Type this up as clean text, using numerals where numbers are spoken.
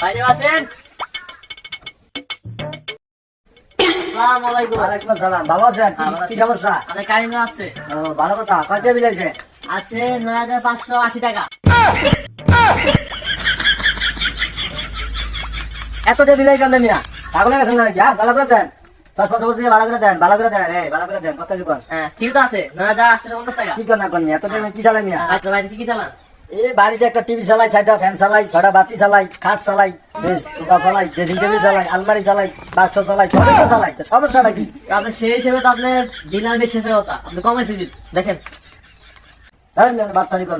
বাইরে আছেন? আসসালামু আলাইকুম। ওয়ালাইকুম আসসালাম। ভালো আছেন? কি সমস্যা? আমাদের কারিগর আছে। ভালো কথা। কয় টেবিল আছে? আছে ৯,৫৮০ টাকা। এত টেবিল কেন মিয়া? পাগল হয়ে গেছেন নাকি? ভালো করে দেন। ১০ দিয়ে ভালো করে দেন, ভালো করে দেন, ভালো করে দেন। কত যুগ? হ্যাঁ, ঠিক তো আছে ৯,৮৫০ টাকা। কি কর না কর মিয়া? এত টেবিল কি চালাই মিয়া? আচ্ছা, বাড়িতে কি চালান? এই বাড়িতে একটা টিভি চালাই, ৬টা ফ্যান চালাই, ৬টা বাতি চালাই, খাট চালাই, সোফা চালাই, ড্রেসিং টেবিল চালাই, আলমারি চালাই, বাক্স চালাই, সবই তো চালাই। তো সমস্যাটা কি? আপনি সেই হিসেবে তো আপনার বিল আনবে শেষের কথা। আপনি কমাইছে বিল দেখেন। বাচ্চারি করেন।